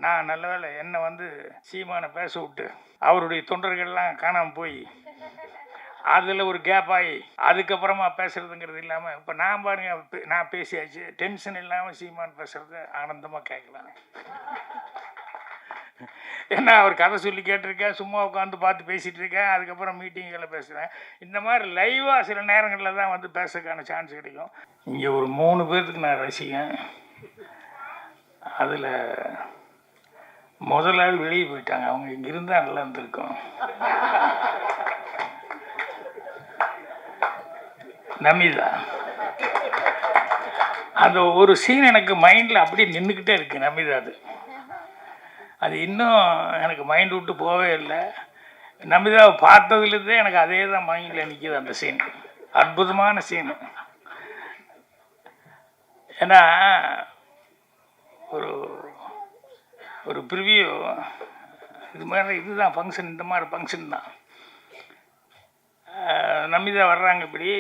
நான் நல்ல வேலை என்னை வந்து சீமானை பேச விட்டு அவருடைய தொண்டர்கள்லாம் காணாமல் போய் அதில் ஒரு கேப் ஆகி அதுக்கப்புறமா பேசுகிறதுங்கிறது இல்லாமல் இப்போ நான் பாருங்க நான் பேசியாச்சு, டென்ஷன் இல்லாமல் சீமான் பேசுகிறது ஆனந்தமாக கேட்கலாம். ஏன்னா அவர் கதை சொல்லி கேட்டிருக்கேன், சும்மா உட்காந்து பார்த்து பேசிகிட்டு இருக்கேன், அதுக்கப்புறம் மீட்டிங்கில் பேசுகிறேன். இந்த மாதிரி லைவாக சில நேரங்களில் தான் வந்து பேசுறதுக்கான சான்ஸ் கிடைக்கும். இங்கே ஒரு 3 பேர்த்துக்கு நான் ரசிகன். அதில் முதல் ஆள் வெளியே போயிட்டாங்க, அவங்க இங்கே இருந்தால் நல்லா இருந்திருக்கும். நமிதா, அந்த ஒரு சீன் எனக்கு மைண்டில் அப்படியே நின்றுக்கிட்டே இருக்குது. நமிதா அது இன்னும் எனக்கு மைண்ட் விட்டு போவே இல்லை. நமிதாவை பார்த்ததுலேருந்தே எனக்கு அதே தான் மைண்டில் நிற்கிது அந்த சீன். அற்புதமான சீனு. ஏன்னா ஒரு ஒரு ப்ரிவியூ இது மாதிரி இதுதான் ஃபங்க்ஷன், இந்த மாதிரி ஃபங்க்ஷன் தான். நமிதா வர்றாங்க, இப்படி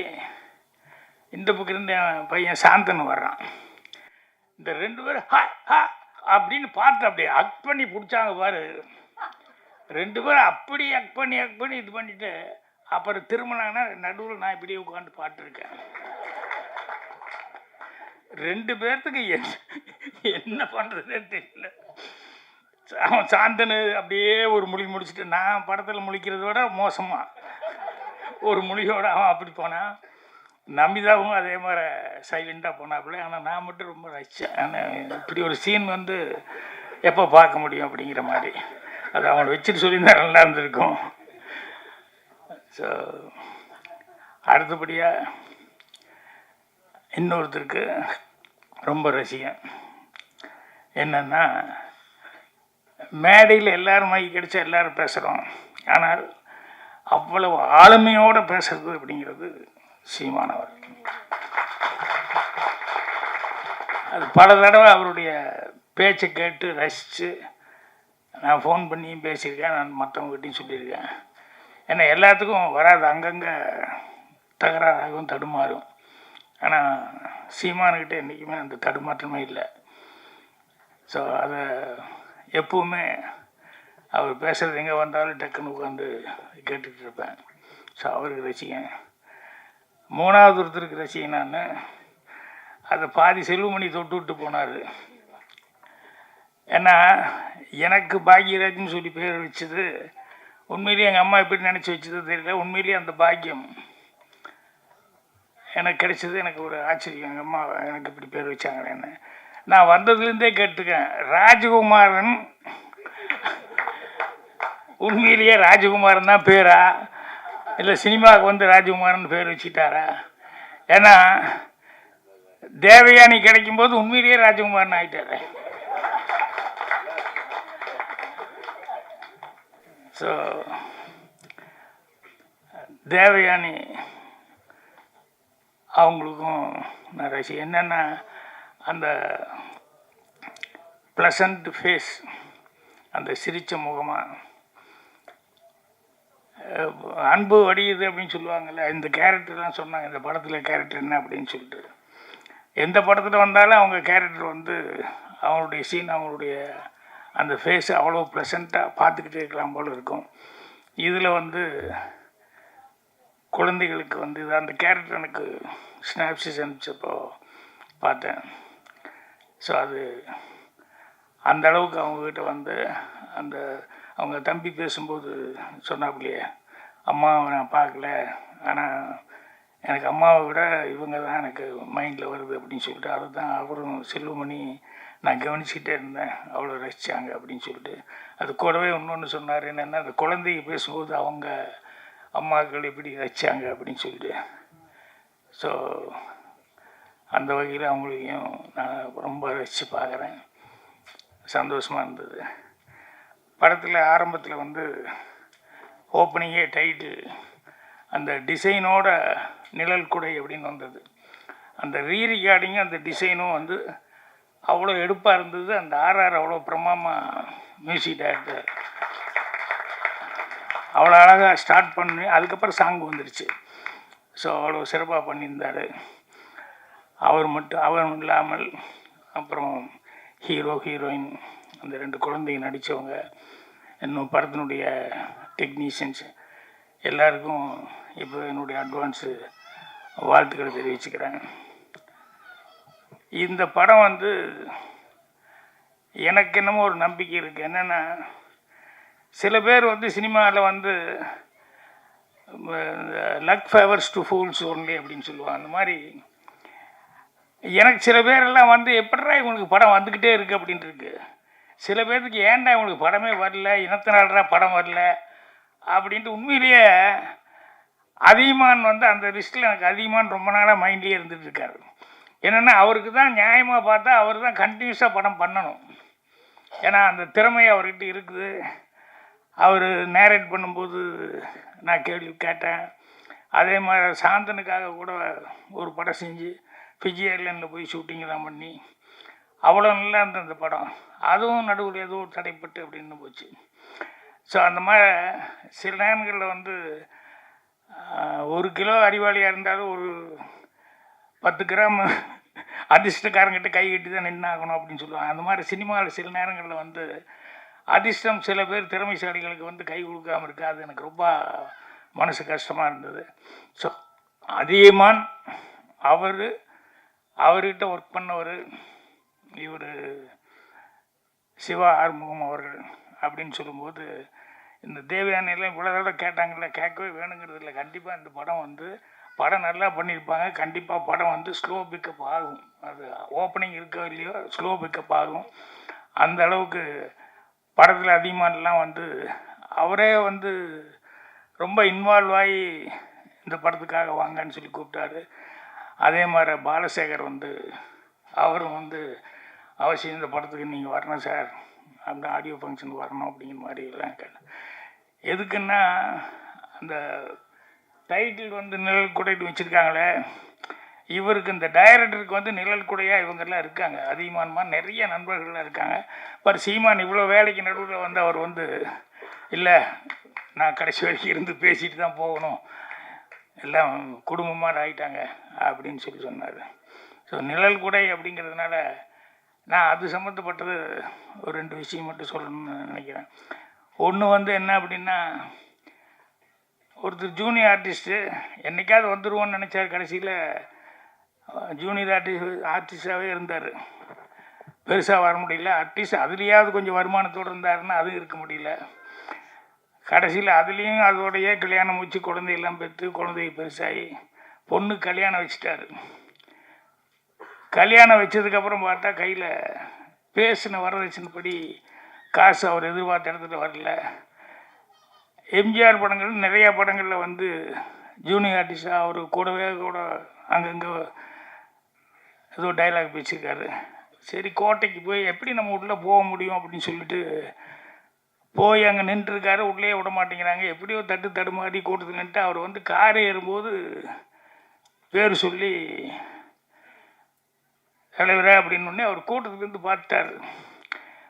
இந்த பக்கம் இருந்து என் பையன் சாந்தன் வர்றான். இந்த 2 பேரும் ஹா ஹா அப்படின்னு பார்த்து அப்படியே அக் பண்ணி பிடிச்சாங்க பாரு. 2 பேரும் அப்படி அக் பண்ணி இது பண்ணிட்டு அப்புறம் திரும்பினாங்கன்னா நடுவில் நான் இப்படியே உட்காந்து பாட்டுருக்கேன். 2 பேர்த்துக்கு என்ன பண்ணுறதுன்னு தெரியல. அவன் சாந்தனு அப்படியே ஒரு மொழி முடிச்சுட்டு, நான் படத்தில் முழிக்கிறத விட மோசமாக ஒரு மொழியோடு அவன் அப்படி போனான். நமிதாவும் அதே மாதிரி சைலண்டாக போனாப்புல. ஆனால் நான் மட்டும் ரொம்ப ரசித்தேன். ஆனால் இப்படி ஒரு சீன் வந்து எப்போ பார்க்க முடியும் அப்படிங்கிற மாதிரி. அது அவனை வச்சுட்டு சொல்லியிருந்தா நல்லா இருந்திருக்கும். ஸோ அடுத்தபடியாக இன்னொருத்தருக்கு ரொம்ப ரசிகன். என்னென்னா, மேடையில் எல்லோரும் மைக்கு கிடைச்சா எல்லோரும் பேசுகிறோம், ஆனால் அவ்வளவு ஆளுமையோடு பேசுறது அப்படிங்கிறது சீமானவர். அது பல தடவை அவருடைய பேச்சை கேட்டு ரசித்து நான் ஃபோன் பண்ணியும் பேசியிருக்கேன், நான் மற்றவங்ககிட்டையும் சொல்லியிருக்கேன். ஏன்னா எல்லாத்துக்கும் வராது, அங்கங்கே தகராறாகவும் தடுமாறும். ஆனால் சீமானுக்கிட்ட என்றைக்குமே அந்த தடுமாற்றமே இல்லை. ஸோ அதை எப்பவுமே அவர் பேசுகிறது எங்கே வந்தாலும் டக்குன்னு உட்காந்து கேட்டுட்டு இருப்பேன். ஸோ அவருக்கு ரசிகன். 3வது ஒருத்தருக்கு ரசிகன் நான். அதை பாதி செல்வமணி தொட்டு விட்டு போனார். ஏன்னா எனக்கு பாக்யராஜ்னு சொல்லி பேர் வச்சது உண்மையிலேயே எங்கள் அம்மா எப்படி நினச்சி வச்சது தெரியல. உண்மையிலேயே அந்த பாக்கியம் எனக்கு கிடைச்சது எனக்கு ஒரு ஆச்சரியம். எங்கள் அம்மா எனக்கு இப்படி பேர் வச்சாங்களேன்னு நான் வந்ததுலேருந்தே கேட்டுக்கேன். ராஜகுமாரன் உண்மையிலேயே ராஜகுமாரன் தான் பேரா, இல்லை சினிமாவுக்கு வந்து ராஜகுமாரன் பேர் வச்சுட்டாரா? ஏன்னா தேவயானி கிடைக்கும்போது உண்மையிலேயே ராஜகுமாரன் ஆகிட்டாரு. ஸோ தேவயானி அவங்களுக்கும் நான் ரசிகன். என்னென்னா அந்த ப்ளசண்ட் ஃபேஸ், அந்த சிரித்த முகமாக அன்பு வடியுது அப்படின்னு சொல்லுவாங்கள்ல, இந்த கேரக்டர்லாம் சொன்னாங்க. இந்த படத்தில் கேரக்டர் என்ன அப்படின்னு சொல்லிட்டு, எந்த படத்தில் வந்தாலும் அவங்க கேரக்டர் வந்து அவங்களுடைய சீன், அவங்களுடைய அந்த ஃபேஸ் அவ்வளோ ப்ளசண்ட்டாக பார்த்துக்கிட்டே இருக்கலாம் போல் இருக்கும். இதில் வந்து குழந்தைகளுக்கு வந்து இது அந்த கேரக்டர் எனக்கு ஸ்னாப்சிஸ் அனுப்பிச்சப்போ பார்த்தேன். ஸோ அது அந்த அளவுக்கு அவங்கக்கிட்ட வந்து அந்த அவங்க தம்பி பேசும்போது சொன்னாப்புலையே, அம்மாவை நான் பார்க்கல, ஆனால் எனக்கு அம்மாவை விட இவங்க தான் எனக்கு மைண்டில் வருது அப்படின்னு சொல்லிட்டு, அதை தான் அவரும் செல்வமணி நான் கவனிச்சுக்கிட்டே இருந்தேன், அவ்வளோ ரசித்தாங்க அப்படின்னு சொல்லிட்டு. அது கூடவே இன்னொன்று சொன்னார், என்னென்னா அந்த குழந்தைய பேசும்போது அவங்க அம்மாக்கள் எப்படி ரசித்தாங்க அப்படின்னு சொல்லிட்டு. ஸோ அந்த வகையில் அவங்களையும் நான் ரொம்ப ரசித்து பார்க்குறேன். சந்தோஷமாக இருந்தது. படத்தில் ஆரம்பத்தில் வந்து ஓப்பனிங்கே டைட்டில் அந்த டிசைனோட நிழல் குடை அப்படின்னு வந்தது. அந்த ரீரிகார்டிங்கும் அந்த டிசைனும் வந்து அவ்வளோ எடுப்பாக இருந்தது. அந்த ஆர்ஆர் அவ்வளோ பிரமாதமாக மியூசிக் டைரக்டர் அவ்வளோ அழகாக ஸ்டார்ட் பண்ணி அதுக்கப்புறம் சாங் வந்துடுச்சு. ஸோ அவ்வளோ சிறப்பாக பண்ணியிருந்தார். அவர் மட்டும் இல்லாமல் அப்புறம் ஹீரோ ஹீரோயின் அந்த 2 குழந்தைங்க நடித்தவங்க, இன்னும் படத்தினுடைய டெக்னீஷியன்ஸ் எல்லாருக்கும் இப்போ என்னுடைய அட்வான்ஸு வாழ்த்துக்களை தெரிவிச்சுக்கிறேன். இந்த படம் வந்து எனக்கு என்னமோ ஒரு நம்பிக்கை இருக்குது. என்னென்னா, சில பேர் வந்து சினிமாவில் வந்து luck favours to fools only அப்படின்னு சொல்லுவாங்க. அந்த மாதிரி எனக்கு சில பேரெல்லாம் வந்து எப்படிடா இவங்களுக்கு படம் வந்துக்கிட்டே இருக்குது அப்படின்ட்டு இருக்கு. சில பேர்த்துக்கு ஏன்டா இவங்களுக்கு படமே வரல, இனத்தினால்டா படம் வரல அப்படின்ட்டு உண்மையிலேயே அதிகமான் வந்து அந்த லிஸ்ட்டில் எனக்கு அதிகமான் ரொம்ப நாளாக மைண்ட்லேயே இருந்துகிட்டு இருக்காரு. என்னென்னா, அவருக்கு தான் நியாயமாக பார்த்தா அவர் தான் கண்டினியூஸாக படம் பண்ணணும். ஏன்னா அந்த திறமை அவர்கிட்ட இருக்குது. அவர் நேரேட் பண்ணும்போது நான் கேள்வி கேட்டேன். அதே மாதிரி சாந்தனுக்காக கூட ஒரு படம் செஞ்சு ஃபிஜி ஐலண்டில் போய் ஷூட்டிங்கெல்லாம் பண்ணி அவ்வளோ நல்லா இருந்த அந்த படம், அதுவும் நடுவில் ஏதோ தடைப்பட்டு அப்படின்னு போச்சு. ஸோ அந்த மாதிரி சில நேரங்களில் வந்து 1 கிலோ அறிவாளியாக இருந்தாலும் ஒரு 10 கிராம் அதிர்ஷ்டக்காரங்கிட்ட கை கட்டி தான் நின்னாகணும் அப்படின்னு சொல்லுவாங்க. அந்த மாதிரி சினிமாவில் சில நேரங்களில் வந்து அதிர்ஷ்டம் சில பேர் திறமைசாலிகளுக்கு வந்து கை கொடுக்காமல் இருக்கு. அது எனக்கு ரொம்ப மனசு கஷ்டமாக இருந்தது. ஸோ அதிகமான் அவர்கிட்ட ஒர்க் பண்ணவர் இவர் சிவா ஆறுமுகம் அவர்கள் அப்படின்னு சொல்லும்போது, இந்த தேவயானையெல்லாம் இவ்வளோ தடவை கேட்டாங்கல்ல, கேட்கவே வேணுங்கிறது இல்லை. கண்டிப்பாக இந்த படம் வந்து படம் நல்லா பண்ணியிருப்பாங்க. கண்டிப்பாக படம் வந்து ஸ்லோ பிக்கப் ஆகும். அது ஓப்பனிங் இருக்கோ இல்லையோ ஸ்லோ பிக்கப் ஆகும். அந்த அளவுக்கு படத்தில் அதிகமானலாம் வந்து அவரே வந்து ரொம்ப இன்வால்வ் ஆகி இந்த படத்துக்காக வாங்கன்னு சொல்லி கூப்பிட்டாரு. அதே மாதிரி பாலசேகர் வந்து அவரும் வந்து அவசியம் இந்த படத்துக்கு நீங்கள் வரணும் சார், அந்த ஆடியோ ஃபங்க்ஷனுக்கு வரணும் அப்படிங்கிற மாதிரி எல்லாம் கேட்டேன். எதுக்குன்னா, அந்த டைட்டில் வந்து நிழல் குடைட்டு வச்சுருக்காங்களே, இவருக்கு இந்த டைரக்டருக்கு வந்து நிழல் குடையாக இவங்கெல்லாம் இருக்காங்க. அதிகமானமா நிறைய நண்பர்கள்லாம் இருக்காங்க. பர் சீமான் இவ்வளோ வேலைக்கு நடுவில் வந்து அவர் வந்து இல்லை, நான் கடைசி வரைக்கும் இருந்து பேசிட்டு தான் போகணும், எல்லாம் குடும்பமாக ஆகிட்டாங்க அப்படின்னு சொல்லி சொன்னார். ஸோ நிழல் குடை அப்படிங்கிறதுனால நான் அது சம்மந்தப்பட்டது ஒரு 2 விஷயம் மட்டும் சொல்லணும்னு நினைக்கிறேன். ஒன்று வந்து என்ன அப்படின்னா, ஒருத்தர் ஜூனியர் ஆர்டிஸ்ட்டு என்றைக்காவது வந்துடுவோன்னு நினச்சார். கடைசியில் ஜூனியர் ஆர்டிஸ்டாகவே இருந்தார். பெருசாக வர முடியல. அட்லீஸ்ட் அதுலேயாவது கொஞ்சம் வருமானத்தோடு இருந்தாருன்னா அதுவும் இருக்க முடியல. கடைசியில் அதுலேயும் அதோடையே கல்யாணம் வச்சு குழந்தையெல்லாம் பெற்று குழந்தைய பெருசாகி பொண்ணு கல்யாணம் வச்சுட்டாரு. கல்யாணம் வச்சதுக்கப்புறம் பார்த்தா கையில் பேசின வரதட்சணைப்படி காசு அவர் எதிர்பார்த்த இடத்துல வரல. எம்ஜிஆர் படங்கள் நிறையா படங்களில் வந்து ஜூனியர் ஆர்டிஸ்டாக அவர் கூட அங்கங்கே ஏதோ டைலாக் பேசியிருக்காரு. சரி, கோட்டைக்கு போய் எப்படி நம்ம உள்ளே போக முடியும் அப்படின்னு சொல்லிட்டு போய் அங்கே நின்றுருக்காரு. உள்ளே விட மாட்டேங்கிறாங்க. எப்படியோ தடுமாறி கூட்டத்தில் நின்றுட்டு அவர் வந்து கார் ஏறும்போது பேர் சொல்லி தலைவரே அப்படின்னோடனே அவர் கூட்டத்துலேருந்து பார்த்துட்டார்.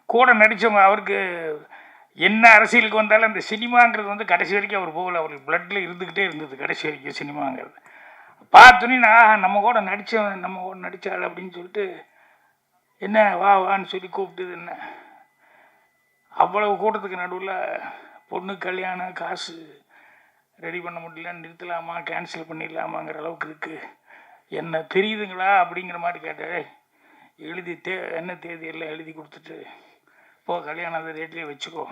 கூட நடித்தவங்க அவருக்கு என்ன அரசியலுக்கு வந்தாலும் அந்த சினிமாங்கிறது வந்து கடைசி வரைக்கும் அவர் போகல. அவருக்கு பிளட்டில் இருந்துக்கிட்டே இருந்தது கடைசி வரைக்கும் சினிமாங்கிறது. பார்த்தோன்னே நான் நம்ம கூட நடித்தாள் அப்படின்னு சொல்லிட்டு என்ன வான்னு சொல்லி கூப்பிட்டுது. என்ன அவ்வளவு கூட்டத்துக்கு நடுவில் பொண்ணு கல்யாணம், காசு ரெடி பண்ண முடியல, நிறுத்தலாமா கேன்சல் பண்ணிடலாமாங்கிற அளவுக்கு இருக்குது. என்ன தெரியுதுங்களா அப்படிங்கிற மாதிரி கேட்டார். எழுதி என்ன தேதி எல்லாம் எழுதி கொடுத்துட்டு போ, கல்யாணம் அந்த ரேட்லேயே வச்சுக்கோ,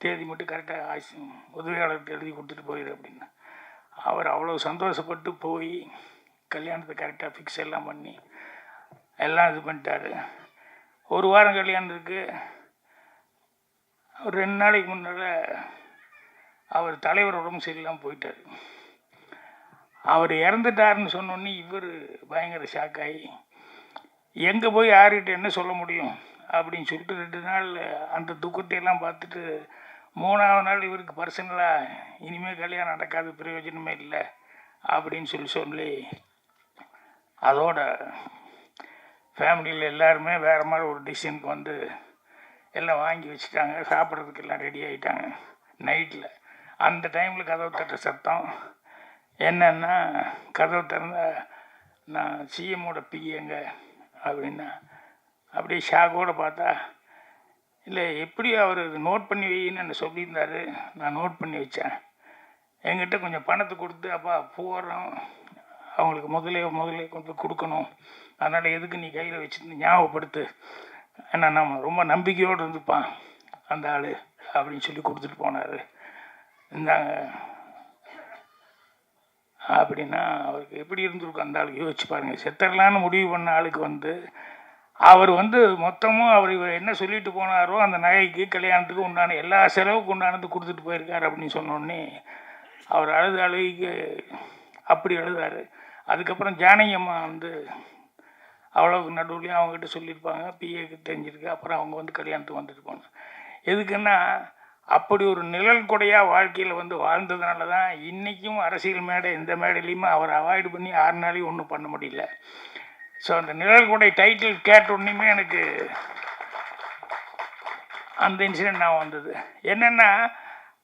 தேதி மட்டும் கரெக்டாக உதவியாளருக்கு எழுதி கொடுத்துட்டு போயிடு அப்படின்னு. அவர் அவ்வளோ சந்தோஷப்பட்டு போய் கல்யாணத்தை கரெக்டாக ஃபிக்ஸ் எல்லாம் பண்ணி எல்லாம் இது பண்ணிட்டாரு. 1 வாரம் கல்யாணத்துக்கு ஒரு 2 நாளைக்கு முன்னால் அவர் தலைவர் உடம்பு சரியில்லாமல் போயிட்டார். அவர் இறந்துட்டாருன்னு சொன்னோன்னே இவர் பயங்கர ஷாக்காகி எங்கே போய் யார்கிட்ட என்ன சொல்ல முடியும் அப்படின்னு சொல்லிட்டு 2 நாள் அந்த துக்கத்தையெல்லாம் பார்த்துட்டு 3ஆவது நாள் இவருக்கு பர்சனலாக இனிமேல் கல்யாணம் நடக்காது, பிரயோஜனமே இல்லை அப்படின்னு சொல்லி அதோட ஃபேமிலியில் எல்லாருமே வேறு மாதிரி ஒரு டிசிஷனுக்கு வந்து எல்லாம் வாங்கி வச்சுட்டாங்க. சாப்பிட்றதுக்கு எல்லாம் ரெடி ஆகிட்டாங்க. நைட்டில் அந்த டைமில் கதவு தட்டுற சத்தம் என்னன்னா, கதவு திறந்த நான் சிஎம்மோட பிஏங்க அப்படின்னா அப்படியே ஷாக்கோடு பார்த்தா இல்லை எப்படி அவர் நோட் பண்ணி வைன்னு என்ன சொல்லியிருந்தார். நான் நோட் பண்ணி வச்சேன். என்கிட்ட கொஞ்சம் பணத்தை கொடுத்து, அப்பா போகிறோம், அவங்களுக்கு முதலே கொண்டு போய் கொடுக்கணும், அதனால் எதுக்கு நீ கையில் வச்சுட்டு ஞாபகப்படுத்து, ஏன்னா நம்ம ரொம்ப நம்பிக்கையோடு இருந்துப்பான் அந்த ஆள் அப்படின்னு சொல்லி கொடுத்துட்டு போனார். இந்தாங்க அப்படின்னா அவருக்கு எப்படி இருந்திருக்கும் அந்த ஆளுக்கு யோசிச்சு பாருங்கள். செத்தரலான்னு முடிவு பண்ண ஆளுக்கு அவர் மொத்தமும் இவர் என்ன சொல்லிட்டு போனாரோ அந்த நகைக்கு கல்யாணத்துக்கு உண்டான எல்லா செலவுக்கு உண்டானது கொடுத்துட்டு போயிருக்கார் அப்படின்னு சொன்னோடனே அவர் அழுகைக்கு அப்படி அழுதார். அதுக்கப்புறம் ஜானகி அம்மா அவ்வளோக்கு நடுவுலையும் அவங்ககிட்ட சொல்லியிருப்பாங்க, பிஏக்கு தெரிஞ்சிருக்கு. அப்புறம் அவங்க கல்யாணத்துக்கு வந்துட்டு போனாங்க. எதுக்குன்னா அப்படி ஒரு நிழல் கொடையாக வாழ்க்கையில் வாழ்ந்ததுனால தான் இன்றைக்கும் அரசியல் மேடை எந்த மேடையிலையுமே அவர் அவாய்டு பண்ணி 6 நாளையும் ஒன்றும் பண்ண முடியல. ஸோ அந்த நிழல் கொடை டைட்டில் கேட்ட உடனேயுமே எனக்கு அந்த இன்சிடெண்ட் நான் வந்தது. என்னென்னா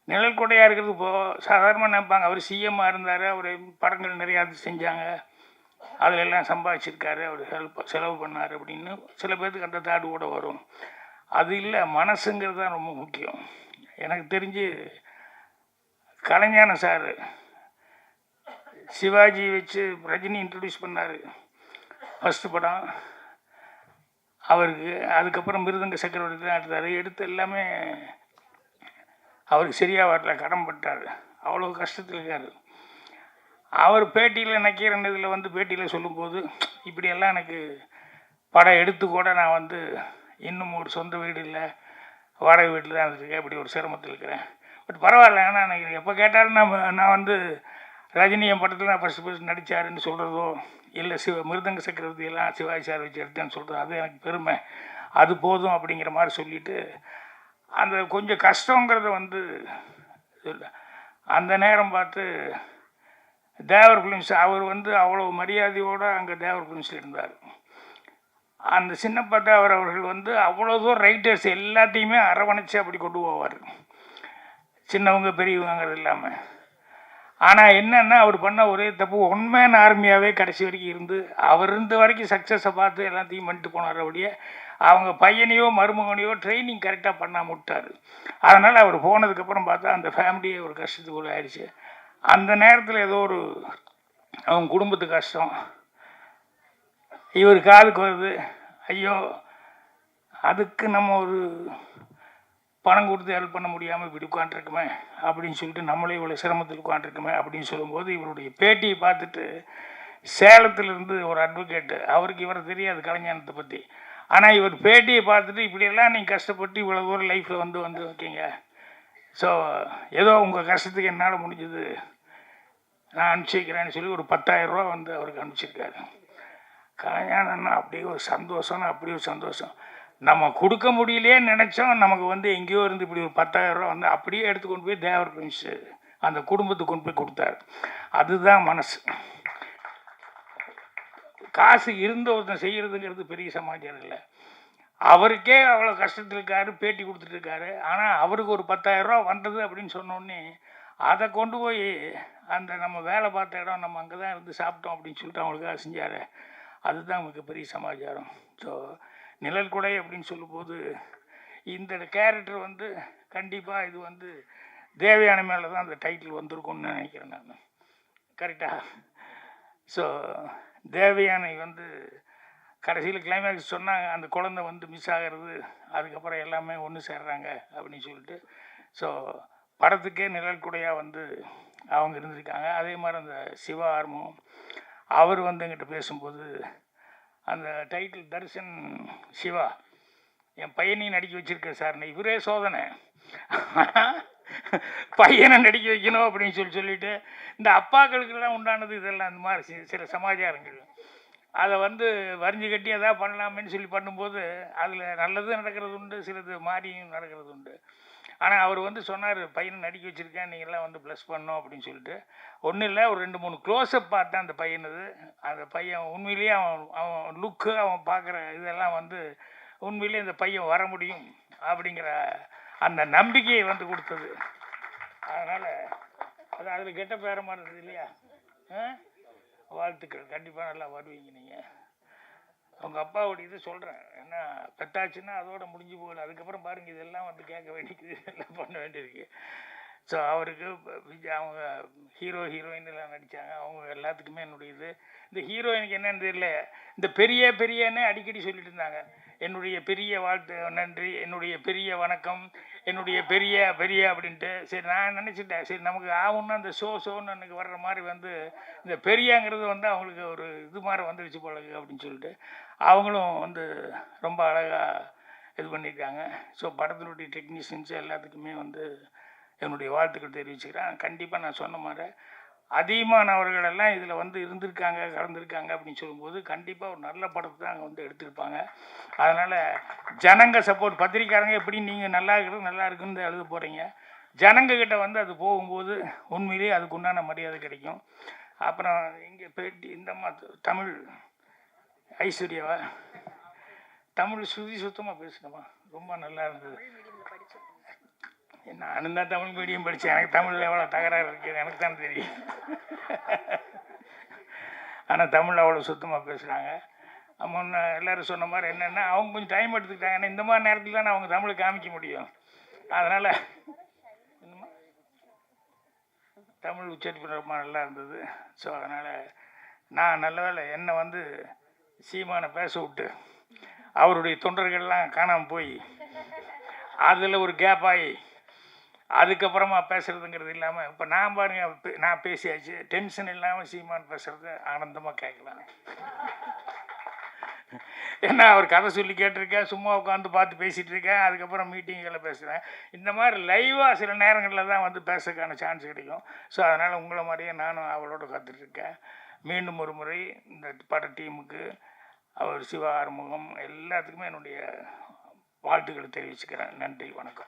நிழல் கொடையாக இருக்கிறது இப்போது சாதாரணமாக நினைப்பாங்க, அவர் சிஎம்மாக இருந்தார், அவர் படங்கள் நிறையா செஞ்சாங்க, அதில் எல்லாம் சம்பாதிச்சிருக்காரு, அவர் செலவு பண்ணார் அப்படின்னு சில பேர்த்துக்கு அந்த தாடு கூட வரும். அது இல்லை, மனசுங்கிறது தான் ரொம்ப முக்கியம். எனக்கு தெரிஞ்சு கலைஞான சார் சிவாஜி வச்சு ரஜினி இன்ட்ரடியூஸ் பண்ணார் ஃபஸ்ட்டு படம் அவருக்கு. அதுக்கப்புறம் மிருதங்க சக்கரவர்த்தி தான் எடுத்தார். எடுத்து எல்லாமே அவருக்கு சரியாக வரல, கடன் பட்டார், அவ்வளோ கஷ்டத்தில் இருக்கார். அவர் பேட்டியில் நக்கீரன் இதில் பேட்டியில் சொல்லும்போது, இப்படியெல்லாம் எனக்கு படம் எடுத்து கூட நான் இன்னும் ஒரு சொந்த வீடு இல்லை, வாடகை வீட்டில் தான் இருந்திருக்கேன், இப்படி ஒரு சிரமத்தில் இருக்கிறேன். பட் பரவாயில்ல, ஆனால் நான் எப்போ கேட்டாலும் நான் ரஜினி என் படத்தில் நான் ஃபஸ்ட்டு நடித்தாருன்னு சொல்கிறதோ, இல்லை மிருதங்க சக்கரவர்த்தியெல்லாம் சிவாஜி சார் வச்சு எடுத்தேன்னு சொல்கிறது, அது எனக்கு பெருமை, அது போதும் அப்படிங்கிற மாதிரி சொல்லிவிட்டு அந்த கொஞ்சம் கஷ்டங்கிறத அந்த நேரம் பார்த்து தேவர் ஃபிலிம்ஸ் அவர் அவ்வளோ மரியாதையோடு அங்கே தேவர் ஃபிலிம்ஸில் இருந்தார். அந்த சின்னப்பா தேவர் அவர்கள் அவ்வளோ தூரம் ரைட்டர்ஸ் எல்லாத்தையுமே அரவணைச்சு அப்படி கொண்டு போவார், சின்னவங்க பெரியவங்கிறது இல்லாமல். ஆனால் என்னென்னா அவர் பண்ண ஒரே தப்பு, ஒன் மேன் ஆர்மியாகவே கடைசி வரைக்கும் இருந்து அவர் இருந்த வரைக்கும் சக்ஸஸை பார்த்து எல்லாத்தையும் பண்ணிட்டு போனார். அப்படியே அவங்க பையனையோ மருமகனையோ ட்ரைனிங் கரெக்டாக பண்ணாமல் விட்டார். அதனால் அவர் போனதுக்கப்புறம் பார்த்தா அந்த ஃபேமிலியே ஒரு கஷ்டத்துக்குள்ளே ஆயிடுச்சு. அந்த நேரத்தில் ஏதோ ஒரு அவங்க குடும்பத்து கஷ்டம் இவர் காதுக்கு வருது, ஐயோ அதுக்கு நம்ம ஒரு பணம் கொடுத்து ஹெல்ப் பண்ண முடியாமல் இப்படி உட்காண்ட்ருக்குமே அப்படின்னு சொல்லிட்டு நம்மளே இவ்வளோ சிரமத்தில் உட்காண்ட்ருக்குமே அப்படின்னு சொல்லும்போது இவருடைய பேட்டியை பார்த்துட்டு சேலத்திலிருந்து ஒரு அட்வொகேட்டு, அவருக்கு இவரை தெரியாது கலைஞானத்தை பற்றி, ஆனால் இவர் பேட்டியை பார்த்துட்டு இப்படியெல்லாம் நீங்கள் கஷ்டப்பட்டு இவ்வளோ தூரம் லைஃப்பில் வைக்கீங்க, ஸோ ஏதோ உங்கள் கஷ்டத்துக்கு என்னால் முடிஞ்சது நான் அனுப்பிச்சி வைக்கிறேன்னு சொல்லி ஒரு 10,000 ரூபா அவருக்கு அனுப்பிச்சிருக்காரு. கலைஞானன்னா அப்படியே ஒரு சந்தோஷம்னா அப்படி ஒரு சந்தோஷம். நம்ம கொடுக்க முடியலையேன்னு நினச்சோம், நமக்கு எங்கேயோ இருந்து இப்படி ஒரு 10,000 ரூபா அப்படியே எடுத்து கொண்டு போய் தேவர் பிரின்ஸ் அந்த குடும்பத்துக்கு கொண்டு போய் கொடுத்தாரு. அதுதான் மனசு. காசு இருந்த ஒருத்தன் செய்கிறதுங்கிறது பெரிய சமாச்சாரம் இல்லை. அவருக்கே அவ்வளோ கஷ்டத்தில் இருக்காரு, பேட்டி கொடுத்துட்டு இருக்காரு. ஆனால் அவருக்கு ஒரு 10,000 ரூபா வந்தது அப்படின்னு சொன்னோடனே அதை கொண்டு போய் அந்த நம்ம வேலை பார்த்த இடம், நம்ம அங்கே தான் இருந்து சாப்பிட்டோம் அப்படின்னு சொல்லிட்டு அவங்களுக்காக செஞ்சார். அதுதான் மிகப்பெரிய சமாச்சாரம். ஸோ நிழல் கொடை அப்படின்னு சொல்லும்போது இந்த கேரக்டர் கண்டிப்பாக இது தேவயானை மேலே தான் அந்த டைட்டில் வந்திருக்கும்னு நினைக்கிறேன் நான். கரெக்டாக? ஸோ தேவயானை கடைசியில் கிளைமேக்ஸ் சொன்னாங்க, அந்த குழந்தை மிஸ் ஆகிறது, அதுக்கப்புறம் எல்லாமே ஒன்று சேர்றாங்க அப்படின்னு சொல்லிட்டு. ஸோ படத்துக்கே நிழல் கொடையாக அவங்க இருந்திருக்காங்க. அதே மாதிரி அந்த சிவா ஆர்மம் அவர் என்கிட்ட பேசும்போது அந்த டைட்டில் தர்ஷன் சிவா என் பையனையும் நடிக்க வச்சுருக்கேன் சார், இவரே சோதனை பையனை நடிக்க வைக்கணும் அப்படின்னு சொல்லிட்டு இந்த அப்பாக்களுக்கெல்லாம் உண்டானது இதெல்லாம் அந்த மாதிரி சில சமாச்சாரங்கள் அதை வரிஞ்சு கட்டி எதாவது பண்ணலாமேன்னு சொல்லி பண்ணும்போது அதில் நல்லது நடக்கிறது உண்டு, சிலது மாறியும் நடக்கிறது உண்டு. ஆனால் அவர் சொன்னார், பையனை நடிக்க வச்சுருக்கேன், நீங்கள்லாம் ப்ளஸ் பண்ணோம் அப்படின்னு சொல்லிட்டு. ஒன்றும் இல்லை, ஒரு 2-3 க்ளோஸ்அப் பார்த்தேன் அந்த பையனது. அந்த பையன் உண்மையிலேயே அவன் லுக்கு, அவன் பார்க்குற இதெல்லாம் உண்மையிலேயே இந்த பையன் வர முடியும் அப்படிங்கிற அந்த நம்பிக்கையை கொடுத்தது. அதனால் அது அதில் கெட்ட பேரமாக இருந்தது இல்லையா? வாழ்த்துக்கள், கண்டிப்பாக நல்லா வருவீங்க நீங்கள். அவங்க அப்பாவுடைய இது சொல்கிறேன். ஏன்னா பெத்தாச்சுன்னா அதோட முடிஞ்சு போகல. அதுக்கப்புறம் பாருங்கள் இதெல்லாம் வந்து கேட்க வேண்டியது, எல்லாம் பண்ண வேண்டியிருக்கு. ஸோ அவருக்கு அவங்க ஹீரோயின் எல்லாம் நடித்தாங்க. அவங்க எல்லாத்துக்குமே என்னுடைய இது. இந்த ஹீரோயினுக்கு என்னன்னு தெரியல, இந்த பெரியன்னு அடிக்கடி சொல்லிட்டு இருந்தாங்க. என்னுடைய பெரிய வாழ்த்து, நன்றி, என்னுடைய பெரிய வணக்கம், என்னுடைய பெரிய அப்படின்ட்டு. சரி நான் நினச்சிட்டேன், சரி நமக்கு ஆகும்னா இந்த ஷோன்னு எனக்கு வர்ற மாதிரி வந்து இந்த பெரியங்கிறது வந்து அவங்களுக்கு ஒரு இது மாதிரி வந்துடுச்சு போல அப்படின்னு சொல்லிட்டு அவங்களும் வந்து ரொம்ப அழகாக இது பண்ணியிருக்காங்க. ஸோ படத்தினுடைய டெக்னீஷியன்ஸ் எல்லாத்துக்குமே வந்து என்னுடைய வாழ்த்துக்கள் தெரிவிச்சுக்கிறேன். கண்டிப்பாக நான் சொன்ன மாதிரி அதிகமானவர்களெல்லாம் இதில் வந்து இருந்திருக்காங்க, கலந்துருக்காங்க அப்படின்னு சொல்லும்போது கண்டிப்பாக ஒரு நல்ல படத்தை தான் அங்கே வந்து எடுத்திருப்பாங்க. அதனால் ஜனங்க சப்போர்ட், பத்திரிக்காரங்க எப்படி நீங்கள் நல்லா இருக்குன்னு எழுத போகிறீங்க, ஜனங்கக்கிட்ட வந்து அது போகும்போது உண்மையிலேயே அதுக்கு உண்டான மரியாதை கிடைக்கும். அப்புறம் இங்கே பேட்டி இந்தம்மா தமிழ் ஐஸ்வர்யாவா தமிழ் சுத்தமாக பேசணுமா, ரொம்ப நல்லா இருந்தது. நானும் தான் தமிழ் மீடியம் படித்தேன், எனக்கு தமிழில் எவ்வளோ தகராறு இருக்குது எனக்கு தான் தெரியும். ஆனால் தமிழ் அவ்வளோ சுத்தமாக பேசுகிறாங்க. முன்ன எல்லோரும் சொன்ன மாதிரி என்னென்னா அவங்க கொஞ்சம் டைம் எடுத்துக்கிட்டாங்க. ஏன்னா இந்த மாதிரி நேரத்தில் தான் அவங்க தமிழை காமிக்க முடியும். அதனால் தமிழ் உச்சரிப்பு ரொம்ப நல்லா இருந்தது. ஸோ அதனால் நான் நல்ல வேலை என்னை வந்து சீமானை பேச விட்டு அவருடைய தொண்டர்கள்லாம் காணாமல் போய் அதில் ஒரு கேப் ஆகி அதுக்கப்புறமா பேசுகிறதுங்கிறது இல்லாமல் இப்போ நான் பாருங்கள் நான் பேசியாச்சு, டென்ஷன் இல்லாமல் சீமான் பேசுகிறது ஆனந்தமாக கேட்கலாம். ஏன்னா அவர் கதை சொல்லி கேட்டிருக்கேன், சும்மா உட்காந்து பார்த்து பேசிகிட்டு இருக்கேன், அதுக்கப்புறம் மீட்டிங்கில் பேசுகிறேன். இந்த மாதிரி லைவாக சில நேரங்களில் தான் வந்து பேசுறதுக்கான சான்ஸ் கிடைக்கும். ஸோ அதனால் உங்களை மாதிரியே நானும் அவளோட காத்துட்ருக்கேன். மீண்டும் ஒரு முறை இந்த பட டீமுக்கு, அவர் சிவா ஆறுமுகம் எல்லாத்துக்குமே என்னுடைய வாழ்த்துக்களை தெரிவிச்சுக்கிறேன். நன்றி, வணக்கம்.